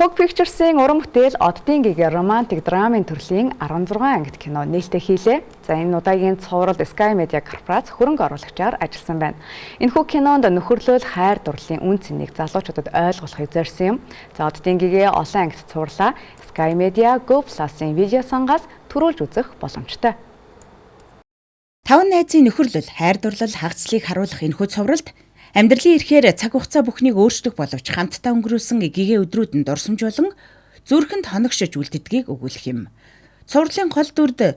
Tog Pictures-ийн уран бүтээл Оддын гэгээ романтик драмын төрлийн 16 ангит кино нээлттэй хийлээ. За энэ удаагийн цуврал Sky Media Corporation хөрөнгө оруулагчаар ажилласан байна. Энэхүү кинонд нөхөрлөл хайр дурлалын үн цэнийг залуучуудад ойлгуулахыг зорьсон юм. За Оддын гэгээ олон ангит цувралаа Sky Media Go Plus-ийн видео сангаас төрүүлж үзэх боломжтой. 5 найзын нөхөрлөл, хайр дурлал, хагацлыг харуулах энэхүү цувралд амьдралын эрхээр цаг хугацаа бүхнийг өөрчлөх боловч хамтдаа өнгөрүүлсэн гэгээ өдрүүдэнд дурсамж болон зүрхэнд хоногшиж үлддгийг өгүүлэх юм. Цувралын гол дүрд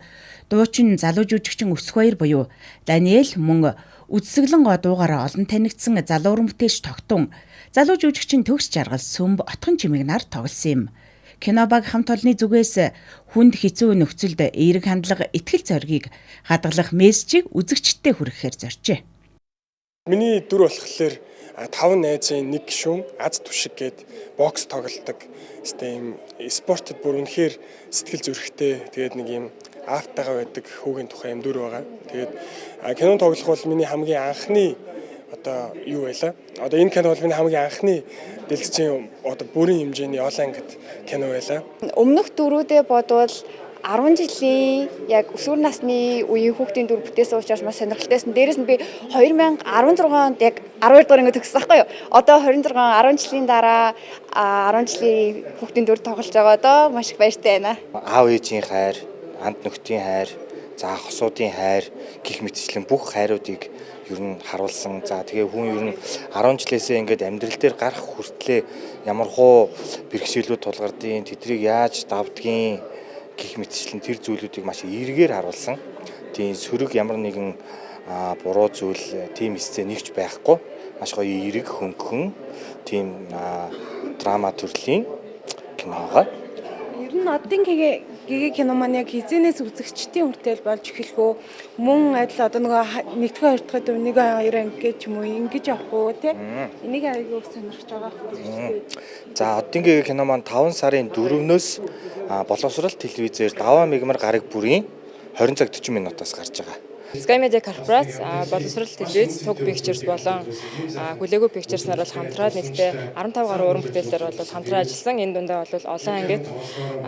дуучин залуу жүжигчин Өсгбаяр буюу Даниэл мөн үдсэглэн гоо дуугаараа олон танигдсан залуу уран бүтээлч Тогтун, залуу жүжигчин Төгс Жаргал, Сүмб, Отхон чимэг нар тоглосон юм. Кино баг хамт олонны зүгээс хүнд хэцүү нөхцөлд эерэг хандлага, итгэл зоригийг хадгалах мессежийг үзэгчдэд хүргэхээр зоржээ. Миний дүр болохоор 5 найзын нэг гишүүн аз түшиг гээд бокс тоглодог. Ийм спортод бүр үнэхээр сэтгэл зүрэхтэй. Тэгээд нэг юм автагаа байдаг хүүгийн тухай юм дүр байгаа. Тэгээд кино тоглох бол миний хамгийн анхны юу байлаа. Энэ кино бол миний хамгийн анхны дэлгэцийн бүрийн хэмжээний олон ангит кино байлаа. Өмнөх дөрүүдээ бодвол 10 жилийн яг өсвөр насны үеийн хүүхдийн дүр бүтээсэн учраас маш сонирхолтойсэн. Дээрээс нь би 2016 онд яг 12 дугаар ангид төгссөн байхгүй юу. Одоо 26 10 жилийн дараа 10 жилийн хүүхдийн дүр тоглож байгаа одоо маш их баяртай байна. Аав ээжийн хайр, анд нөхдийн хайр, за хосуудын хайр гих мэтчлэн бүх хайруудыг ер нь харуулсан. За тэгээ хүн ер нь 10 жилээсээ ингээд амьдрал дээр гарах хүртлээр ямар хуу бэрхшээлүүд тулгардیں۔ Тэдрийг яаж давдгийн гих мэтчлэн тэр зүйлүүдийг маш эергээр харуулсан. Тийм сөрөг ямар нэгэн буруу зүйл тийм эсцээ нэгч байхгүй. Маш гоё эерэг хөнгөн тийм драма төрлийн киногаа. Ер нь Оддын гэгээ кино маань яг хизэнээс үзэгчдийн хүртэл болж эхэлэх үү? Мөн адил одоо нөгөө нэгдүгээр хоёрдугаар төв нэг хоёр анги гэж юм уу ингэж явах уу те? Энийг аягүй сонирхож байгаа үзэгчдээ. За Оддын гэгээ кино маань 5 сарын 4-өөс боловсрол телевизээр даваа мигмар гараг бүрийн 20 цаг 40 минутаас гарч байгаа. Sky Media Corporation боловсрол телевиз, Tog Pictures болон Хүлээгүү Pictures нар бол хамтраад нийтдээ 15 гаруй уран бүтээл дээр бол хамтран ажилласан. Энэ дундаа бол олон ангид,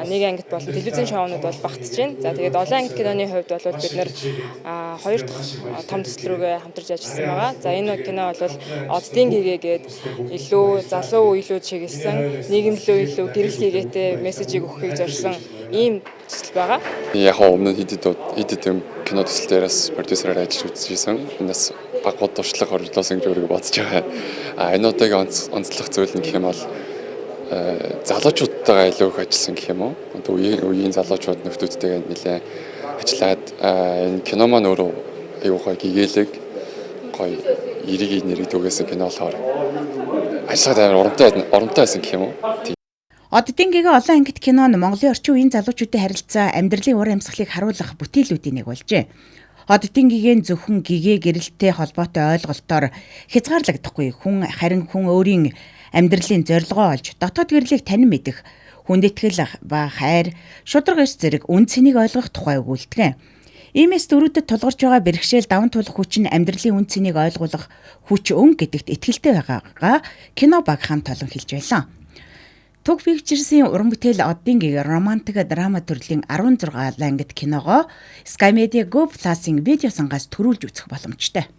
нэг ангид болон телевизийн шоунууд бол багтж байна. За тэгээд олон ангид киноны хувьд бол бид нэр 2 дахь том төсөл рүүгээ хамтарч ажилласан байгаа. За энэ кино бол Оддын гэгээ гээд илүү залуу үеилүүд чиглэсэн, нийгэмлөө илүү гэрэл хийгээтэй мессежийг өгөхийг зорьсон ийм төсөл байгаа. Яг өмнө хэдид кино төсөл дээрээс продюсераар ажиллаж үзчихсэн. Энэс баг бод туршлага орлуулсан гэж өөрийгөө бодож байгаа. Энэ удаагийн онцлог зүйл нь гэх юм бол залуучуудтайгаа илүү их ажилласан гэх юм уу. Одоо үеийн залуучууд нөхдүүдтэйгээ нэлээд ажиллаад энэ кино маань өөрөө аюу гой гэгээлэг гой эрийг нэрийг түгээсэн кино болохоор ажиллаад амар урамтай байсан гэх юм уу. Оддын гэгээ олон ангит кино нь Монголын орчин үеийн залуучуудын харилцаа, амьдралын ур амьсгалыг харуулах бүтээлүүдийн нэг болжээ. Оддын гэгээ зөвхөн гэгээ гэрэлтэй холбоотой ойлголтоор хязгаарлагдахгүй харин хүн өөрийн амьдралын зорилгоо олж дотоод гэрлийг танин мэдэх, хүнд итгэл ба хайр, шударга ёс зэрэг үн цэнийг ойлгох тухай өгүүлдэг. Иймээс дөрүүдэд тулгарч байгаа бэрхшээл даван туулах хүч нь амьдралын үн цэнийг ойлгуулах хүч өн гэдэгт итгэлтэй байгаагаа кино баг хамт олон хэлж байлаа. Tog Pictures-ийн уран бүтээл Оддын гэгээ романтик драма төрлийн 16 ангит киногоо Sky Media Go Plus-ийн видео сангаас төрүүлж үзэх боломжтой.